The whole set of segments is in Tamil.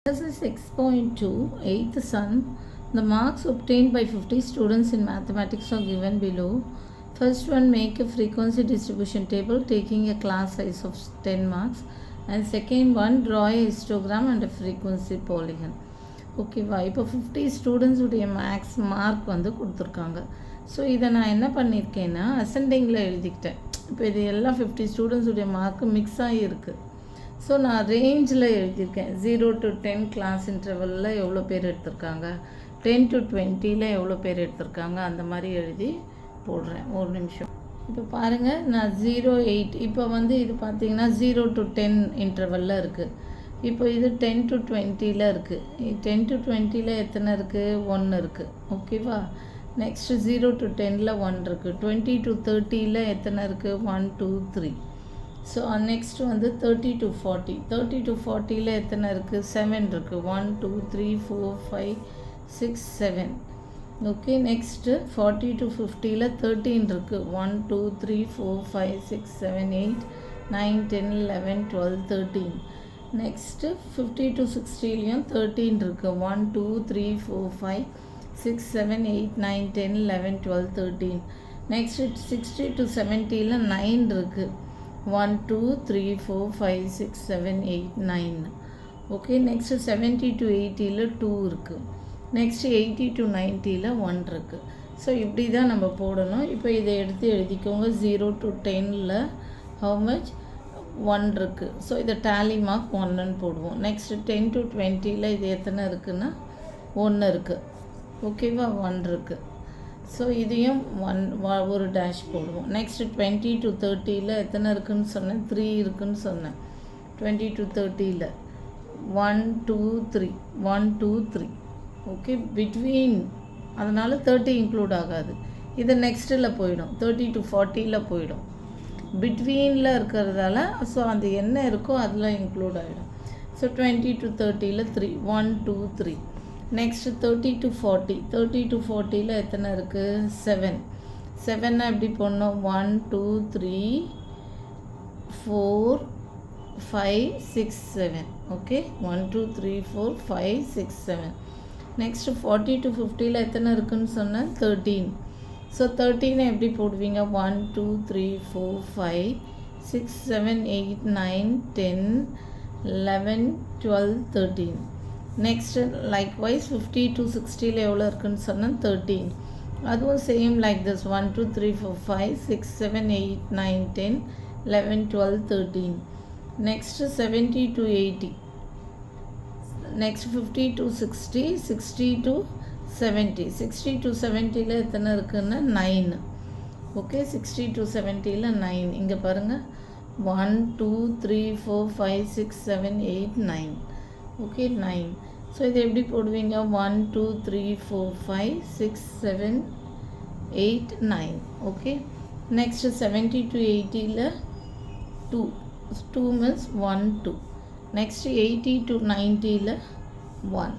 Exercise 6.2, 8th sum. The marks obtained by 50 students in mathematics are given below. First one, make a frequency distribution table taking a class size of 10 marks. And second one, draw a histogram and a frequency polygon. ஓகேவா, இப்போ 50 ஸ்டூடெண்ட்ஸுடைய மேக்ஸ் மார்க் வந்து கொடுத்துருக்காங்க. ஸோ இதை நான் என்ன பண்ணியிருக்கேன்னா அசெண்டிங்கில் எழுதிக்கிட்டேன். இப்போ இது எல்லாம் 50 ஸ்டூடெண்ட்ஸுடைய மார்க்கு மிக்ஸ் ஆகி இருக்குது. ஸோ நான் ரேஞ்சில் எழுதியிருக்கேன். 0 to 10 கிளாஸ் இன்டர்வலில் எவ்வளோ பேர் எடுத்திருக்காங்க, 10 to 20ல் எவ்வளோ பேர் எடுத்திருக்காங்க, அந்த மாதிரி எழுதி போடுறேன். ஒரு நிமிஷம். இப்போ பாருங்கள், நான் 0, 8 இப்போ வந்து இது பார்த்திங்கன்னா 0 to 10 இன்டர்வலில் இருக்குது. இப்போ இது 10 to 20ல் இருக்குது. 10 to 20ல் எத்தனை இருக்குது, 1 இருக்குது. ஓகேவா. நெக்ஸ்ட்டு 0 to 10ல் 1 இருக்குது. 20 to 30ல் எத்தனை இருக்குது, 1, 2, 3. ஸோ நெக்ஸ்ட்டு வந்து 30 to 40. 30 to 40ல் எத்தனை இருக்குது, 7 இருக்குது. 1, 2, 3, 4, 5, 6, 7. ஓகே. நெக்ஸ்ட்டு 40 to 50ல் 13 இருக்குது. 1, 2, 3, 4, 5, 6, 7, 8, 9, 10, 11, 12, 13. நெக்ஸ்ட்டு 50 to 60லையும் 13 இருக்குது. 1, 2, 3, 4, 5, 6, 7, 8, 9, 10, 11, 12, 13. நெக்ஸ்ட்டு 60 to 70ல் 9 இருக்குது. 1, 2, 3, 4, 5, 6, 7, 8, 9. ஓகே. நெக்ஸ்ட்டு 70 to 80ல் 2 இருக்குது. நெக்ஸ்ட்டு 80 to 90ல் 1 இருக்குது. ஸோ இப்படி தான் நம்ம போடணும். இப்போ இதை எடுத்து எழுதிக்கோங்க. 0 to 10ல் ஹவு மச், 1 இருக்குது. ஸோ இதை டேலி மார்க் 1ன்னு போடுவோம். நெக்ஸ்ட்டு 10 to 20ல் இது எத்தனை இருக்குன்னா 1 இருக்குது. ஓகேவா, 1 இருக்குது. ஸோ இதையும் ஒரு டேஷ் போடுவோம். நெக்ஸ்ட்டு 20 to 30ல் எத்தனை இருக்குதுன்னு சொன்னேன், 3 இருக்குதுன்னு சொன்னேன். 20 to 30ல் 1, 2, 3, 1, 2, 3. ஓகே. பிட்வீன், அதனால் 30 இன்க்ளூட் ஆகாது. இது நெக்ஸ்ட்டில் போயிடும். 30 to 40ல் போயிடும். பிட்வீனில் இருக்கிறதால ஸோ அந்த என்ன இருக்கோ அதில் இன்க்ளூட் ஆகிடும். ஸோ 20 to 30ல் 3, 1, 2, 3. Next 30 to 40. 30 to 40ல் எத்தனை இருக்குது, 7. 7 எப்படி போடணும், 1, 2, 3, 4, 5, 6, 7. ஓகே. 1, 2, 3, 4, 5, 6, 7. நெக்ஸ்ட்டு 40 to 50ல் எத்தனை இருக்குதுன்னு சொன்னேன், 13. ஸோ 13 எப்படி போடுவீங்க, 1, 2, 3, 4, 5, 6, 7, 8, 9, 10, 11, 12, 13. நெக்ஸ்ட்டு லைக்வைஸ் 50 to 60ல் எவ்வளோ இருக்குதுன்னு சொன்னால் 13. அதுவும் same like this 1, 2, 3, 4, 5, 6, 7, 8, 9, 10, 11, 12, 13. Next 70 to 80. Next 50 to 60, 60 to 70. 60 to 70ல் எத்தனை இருக்குதுன்னா 9. ஓகே. 60 to 70ல் 9. இங்கே பாருங்கள், 1, 2, 3, 4, 5, 6, 7, 8, 9. ஓகே, 9. ஸோ இது எப்படி போடுவீங்க, 1, 2, 3, 4, 5, 6, 7, 8, 9. ஓகே. நெக்ஸ்ட்டு 70 to 80ல் 2. 2 மீன்ஸ் 1, 2. நெக்ஸ்ட்டு 80 to 90ல் 1.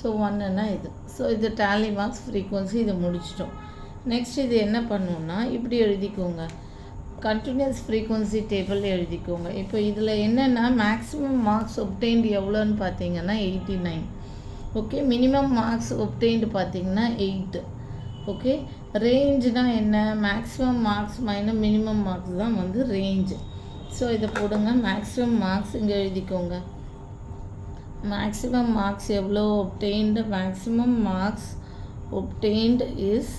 ஸோ 1ன்னா இது. ஸோ இது டேலி மார்க்ஸ் ஃப்ரீக்வன்சி, இதை முடிச்சிட்டோம். நெக்ஸ்ட் இது என்ன பண்ணுவோன்னா இப்படி எழுதிக்கோங்க, கண்டினியூஸ் ஃப்ரீக்வன்சி டேபிள் எழுதிக்கோங்க. இப்போ இதில் என்னென்னா மேக்ஸிமம் மார்க்ஸ் ஒப்டெயின்டு எவ்வளோன்னு பார்த்தீங்கன்னா 89. ஓகே. மினிமம் மார்க்ஸ் ஒப்டெயின்டு பார்த்தீங்கன்னா 8. ஓகே. ரேஞ்சுனால் என்ன, maximum marks minus minimum marks தான் வந்து ரேஞ்சு. ஸோ இதை போடுங்க. மேக்ஸிமம் மார்க்ஸ் இங்கே எழுதிக்கோங்க. மேக்ஸிமம் மார்க்ஸ் எவ்வளோ obtained, maximum marks obtained is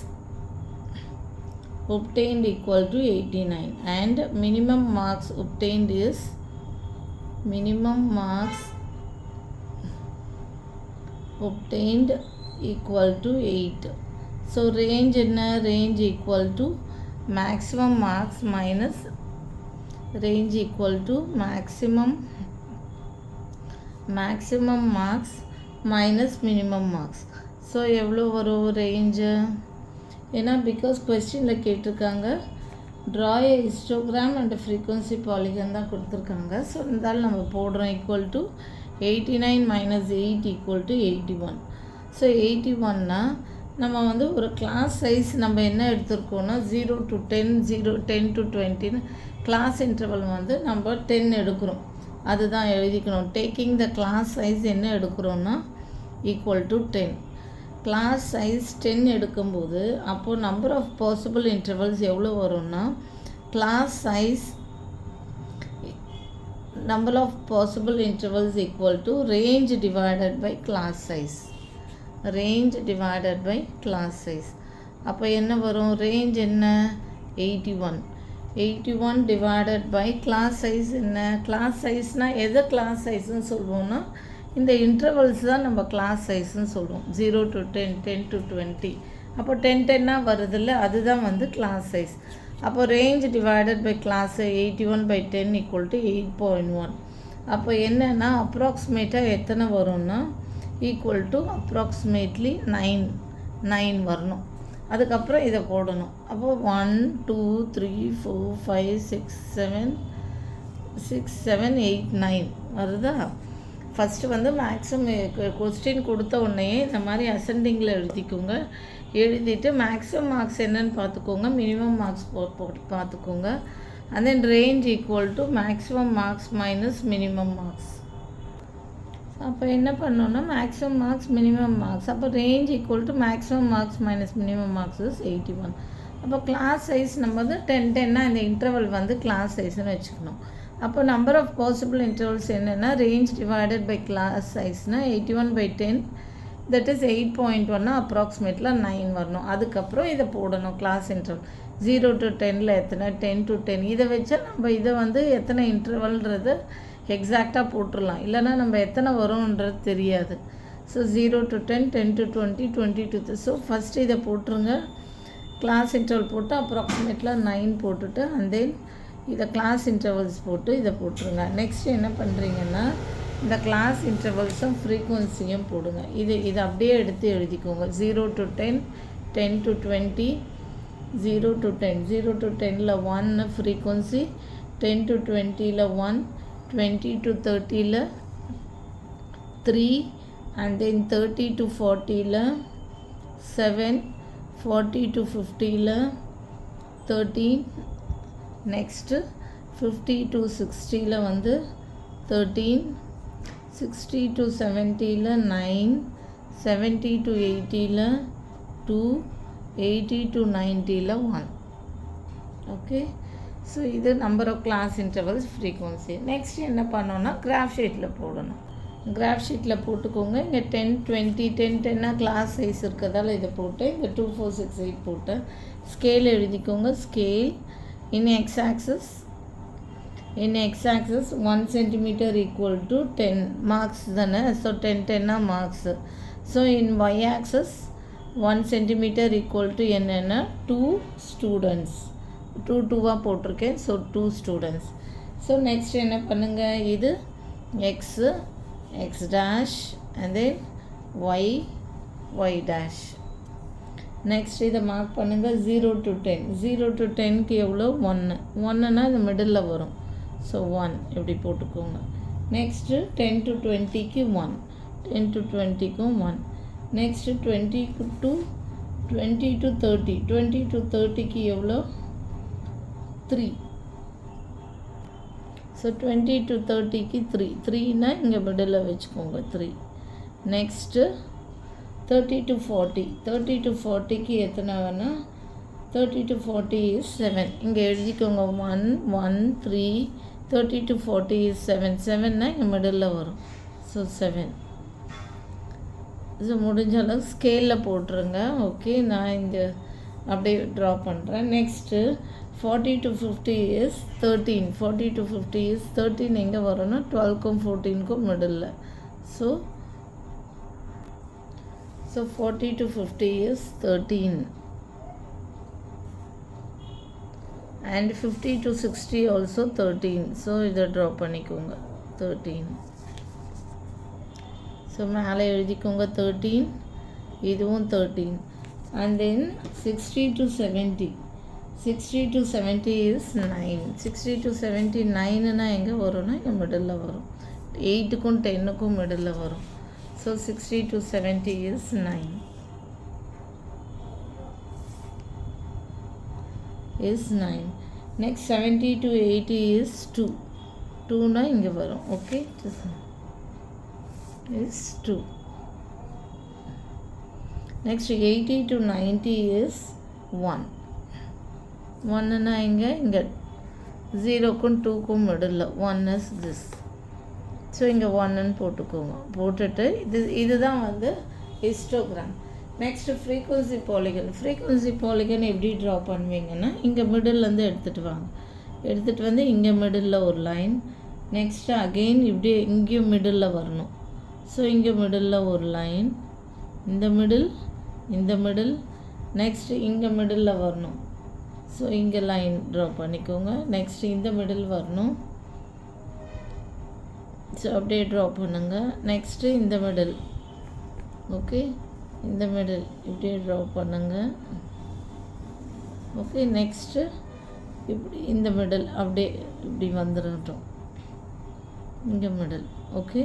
obtained equal to 89 and minimum marks obtained is minimum marks obtained equal to 8. So range என்ன, range equal to maximum marks minus range equal to maximum marks minus minimum marks. So எவ்வளோ வரும் ரேஞ்சு, ஏன்னா பிகாஸ் கொஸ்டினில் கேட்டிருக்காங்க draw a histogram and frequency polygon தான் கொடுத்துருக்காங்க. ஸோ இருந்தாலும் நம்ம போடுறோம் equal to 89 minus 8 equal to 81. So 81னா நம்ம வந்து ஒரு கிளாஸ் சைஸ் நம்ம என்ன எடுத்துருக்கோன்னா 0 to 10, 10 to 20ன்னு கிளாஸ் இன்டர்வல் வந்து நம்ம 10 எடுக்கிறோம். அதுதான் எழுதிக்கணும். டேக்கிங் த கிளாஸ் சைஸ் என்ன எடுக்கிறோன்னா ஈக்குவல் டு 10. கிளாஸ் சைஸ் 10 எடுக்கும்போது அப்போது நம்பர் ஆஃப் பாசிபிள் இன்டர்வல்ஸ் எவ்வளோ வரும்னா class size number of possible intervals equal to range divided by class size. Range divided by class size. அப்போ என்ன வரும்? range என்ன? 81. 81 divided by class size என்ன? class sizeனா எது class sizeன்னு சொல்லுவோம்னா இந்த இன்டர்வல்ஸ் தான் நம்ம class sizeன்னு சொல்லுவோம். 0 to 10, 10 to 20. அப்போ 10 10 வருதில்ல, அதுதான் class size. அப்போ range divided by class 81 by 10 equal to 8.1. அப்போ என்னென்னா அப்ராக்சிமேட்டாக எத்தனை வரும்னா ஈக்குவல் டு அப்ராக்சிமேட்லி 9 வரணும். அதுக்கப்புறம் இதை போடணும். அப்போ 1 2 3 4 5 6 7 8 9 வருதா? ஃபஸ்ட்டு மேக்ஸிமம் கொஸ்டின் கொடுத்த உடனே இந்த மாதிரி அசெண்டிங்கில் எழுதிக்கோங்க. எழுதிட்டு மேக்ஸிமம் மார்க்ஸ் என்னன்னு பார்த்துக்கோங்க, மினிமம் மார்க்ஸ் போட்டு பார்த்துக்கோங்க. And then range equal to maximum marks minus minimum marks. அப்போ என்ன பண்ணோன்னா மேக்ஸிமம் மார்க்ஸ் மினிமம் மார்க்ஸ், அப்போ range equal to maximum marks minus minimum marks is 81. அப்போ கிளாஸ் சைஸ் நம்ம 10 10 இந்த இன்டர்வல் கிளாஸ் சைஸ்ன்னு வச்சுக்கணும். அப்போ நம்பர் ஆஃப் பாசிபிள் இன்டர்வல்ஸ் என்னென்னா ரேஞ்ச் டிவைடட் பை கிளாஸ் சைஸ்னால் 81 by 10, தட் இஸ் 8.1 அப்ராக்சிமேட்டில் 9 வரணும். அதுக்கப்புறம் இதை போடணும் கிளாஸ் இன்டர்வல் 0 to 10 எத்தனை, 10 to 10. இதை வச்சா நம்ம இதை எத்தனை இன்டர்வல்ன்றது எக்ஸாக்டாக போட்டுடலாம். இல்லைனா நம்ம எத்தனை வரும்ன்றது தெரியாது. So 0 to 10, 10 to 20, 20 to 30. So first இதை போட்டுருங்க, கிளாஸ் இன்டர்வல் போட்டு அப்ராக்சிமேட்டில் 9 போட்டுட்டு அண்ட் தென் இதை கிளாஸ் இன்டர்வல்ஸ் போட்டு இதை போட்டுருங்க. நெக்ஸ்ட் என்ன பண்ணுறீங்கன்னா இந்த கிளாஸ் இன்டர்வல்ஸும் ஃப்ரீக்குவன்சியும் போடுங்க. இது அப்படியே எடுத்து எழுதிக்கோங்க. 0 to 10, 10 to 20, 0 to 10. 0 to 10ல் 1 ஃப்ரீக்குவன்சி, 10 to 20ல் 1, 20 to 30ல் 3, அண்ட் தென் 30 to 40ல் 7, 40 to 50ல் 13, நெக்ஸ்ட்டு 50 to 60ல் 13, 60 to 70ல் 9, 70 to 80ல் 2, 80 to 90ல் 1. ஓகே, ஸோ இது number of class intervals frequency. Next என்ன பண்ணோன்னா கிராஃப் ஷீட்டில் போடணும். கிராஃப் ஷீட்டில் போட்டுக்கோங்க. இங்கே 10 20 10 10 கிளாஸ் சைஸ் இருக்கிறதால இதை போட்டு இங்கே 2 4 6 8 போட்டு ஸ்கேல் எழுதிக்கோங்க. Scale in X-axis, in x-axis 1 centimeter equal to 10 marks தானே. So 10 10 marks. So in y-axis 1 centimeter equal to என்னென்னா 2 students. 2 2 போட்டிருக்கேன். So 2 students. ஸோ நெக்ஸ்ட் என்ன பண்ணுங்கள், இது x x dash and then y y dash. Next இதை மார்க் பண்ணுங்கள். 0 to 10. 0 to 10க்கு எவ்வளோ? 1. 1ன்னா இது மிடில் வரும். ஸோ 1 இப்படி போட்டுக்கோங்க. Next 10 to 20க்கு 1, 10 to 20க்கும் 1. Next 20 to 30. 20 to 30க்கு எவ்வளோ? 3. So 20 to 30க்கு 3. 3னா இங்கே மிடில் வச்சுக்கோங்க 3. Next 30 to 40. 30 to 40க்கு எத்தனை வேணால்? 30 to 40 is 7. இங்கே எழுதிக்கோங்க 1 1 3. 30 to 40 is 7. 7னா இங்கே மிடில் வரும். ஸோ 7. ஸோ முடிஞ்ச அளவுக்கு ஸ்கேலில் போட்டுருங்க. ஓகே, நான் இங்கே அப்படியே ட்ரா பண்ணுறேன். Next 40 to 50 is 13. 40 to 50 is 13 எங்கே வரும்னா 12க்கும் 14க்கும் middle. So 40 to 50 is 13. And 50 to 60 also 13. So இதை ட்ரா பண்ணிக்கோங்க 13. ஸோ மேலே எழுதிக்கோங்க 13, இதுவும் 13. And then 60 to 70. 60 to 70 is 9. 60 to 70 9னா எங்கே வரும்னா இங்கே மிடில் வரும். 8க்கும் 10க்கும் மிடில் வரும். So 60 to 70 is 9. Is 9. Next 70 to 80 is 2. 2னா இங்கே வரும். Okay, is 2. Next 80 to 90 is 1. 1னா இங்கே 0க்கும் 2க்கும் மிடில் 1 is this. ஸோ இங்கே 1ன்னு போட்டுக்கோங்க. போட்டுட்டு இதுதான் வந்து histogram. Next frequency polygon. Frequency polygon எப்படி ட்ரா பண்ணுவீங்கன்னா இங்கே மிடில்லேருந்து எடுத்துகிட்டு வாங்க. எடுத்துகிட்டு வந்து இங்கே மிடில் ஒரு லைன். நெக்ஸ்ட்டு அகெயின் இப்படி இங்கேயும் மிடில் வரணும். ஸோ இங்கே மிடில் ஒரு லைன், இந்த மிடில் நெக்ஸ்ட்டு இங்கே மிடில் வரணும். ஸோ இங்கே லைன் ட்ரா பண்ணிக்கோங்க. நெக்ஸ்ட்டு இந்த மிடில் வரணும். ஸோ அப்படியே ட்ரா பண்ணுங்கள். நெக்ஸ்ட்டு இந்த மிடில், ஓகே, இந்த மிடில் இப்படியே ட்ரா பண்ணுங்கள். ஓகே, நெக்ஸ்ட்டு இப்படி இந்த மிடில் அப்படியே இப்படி வந்துடட்டும், இங்கே மிடில். ஓகே,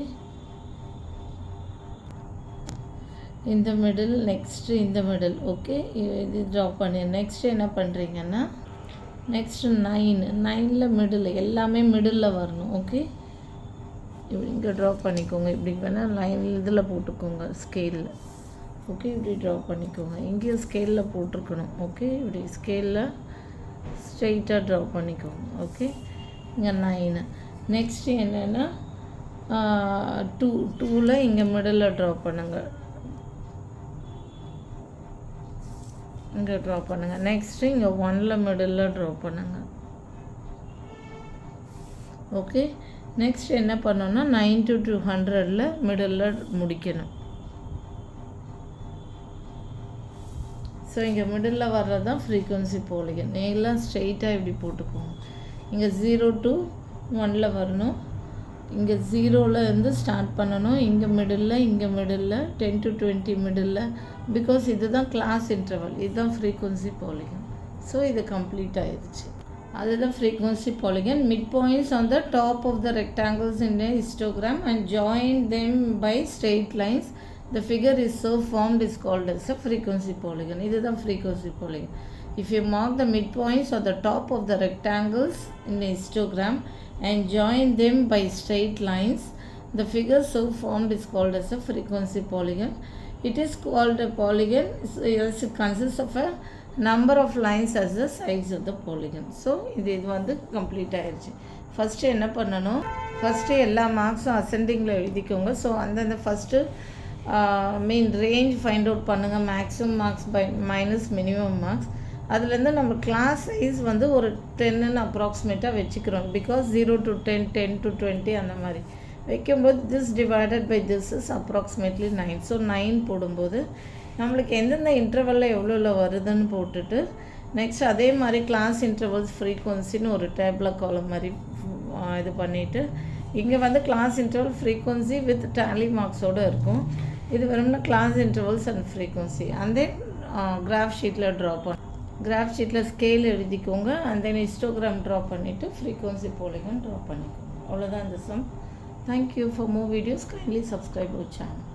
இந்த மிடில், நெக்ஸ்ட்டு இந்த மிடில். ஓகே, இது ட்ரா பண்ணி நெக்ஸ்ட்டு என்ன பண்ணுறீங்கன்னா நெக்ஸ்ட்டு 9ல் மிடில் எல்லாமே மிடில் வரணும். ஓகே, இப்படி இங்கே ட்ரா பண்ணிக்கோங்க. இப்படி வேணால் லைன் இதில் போட்டுக்கோங்க ஸ்கேலில். ஓகே, இப்படி ட்ரா பண்ணிக்கோங்க. இங்கேயும் ஸ்கேலில் போட்டிருக்கணும். ஓகே, இப்படி ஸ்கேலில் ஸ்ட்ரெயிட்டாக ட்ரா பண்ணிக்கோங்க. ஓகே, இங்கே 9. நெக்ஸ்ட்டு என்னென்னா 2ல் இங்கே மிடில் ட்ரா பண்ணுங்கள். இங்கே ட்ரா பண்ணுங்கள். நெக்ஸ்ட்டு இங்கே 1ல் மிடில் ட்ரா பண்ணுங்கள். ஓகே, நெக்ஸ்ட் என்ன பண்ணோன்னா 9 to 200ல் மிடில் முடிக்கணும். ஸோ இங்கே மிடில் வர்றது தான் ஃப்ரீக்வன்சி பாலிகன். எல்லாம் ஸ்ட்ரெயிட்டாக இப்படி போட்டுக்கோங்க. இங்கே 0 to 1ல் வரணும். இங்கே 0ல் இருந்து ஸ்டார்ட் பண்ணணும். இங்கே மிடில் 10 to 20 மிடில். பிகாஸ் இதுதான் கிளாஸ் இன்டர்வல், இதுதான் ஃப்ரீக்வன்சி பாலிகன். ஸோ இது கம்ப்ளீட் ஆயிடுச்சு. அதுதான் frequency polygon. Mid points on the top of the rectangles in a histogram and join them by straight lines. The figure is so formed is called as a frequency polygon. இதுதான் frequency polygon. If you mark the midpoints on the top of the rectangles in a histogram and join them by straight lines, the figure so formed is called as a frequency polygon. It is called a polygon as it consists of a number of lines as the sides of the polygon. So இது வந்து கம்ப்ளீட் ஆயிடுச்சு. ஃபஸ்ட்டு என்ன பண்ணணும், ஃபஸ்ட்டு எல்லா மார்க்ஸும் அசெண்டிங்கில் எழுதிக்கோங்க. ஸோ அந்தந்த ஃபஸ்ட்டு ரேஞ்ச் ஃபைண்ட் அவுட் பண்ணுங்கள். Maximum marks by minus minimum marks. அதுலேருந்து நம்ம கிளாஸ் சைஸ் வந்து ஒரு 10ன்னு அப்ராக்சிமேட்டாக வச்சுக்கிறோம். பிகாஸ் 0 to 10, 10 to 20 அந்த மாதிரி வைக்கும்போது this divided by this is approximately 9. So 9 போடும்போது நம்மளுக்கு எந்தெந்த இன்டர்வலில் எவ்வளோ வருதுன்னு போட்டுட்டு நெக்ஸ்ட் அதே மாதிரி கிளாஸ் இன்டர்வல்ஸ் ஃப்ரீக்வன்சின்னு ஒரு டேபிளில் காலம் மாதிரி இது பண்ணிவிட்டு இங்கே வந்து class interval frequency with tally மார்க்ஸோடு இருக்கும். இது வெறும்னா class intervals and frequency. And then graph ஷீட்டில் ட்ரா கிராஃப் ஷீட்டில் ஸ்கேல் எழுதிக்கோங்க. அண்ட் தென் ஹிஸ்டோகிராம் ட்ரா பண்ணிவிட்டு ஃப்ரீக்வன்சி பாலிகன் ட்ரா பண்ணிக்கோங்க. அவ்வளோதான் இந்த sum. Thank you. For more videos, kindly subscribe our channel.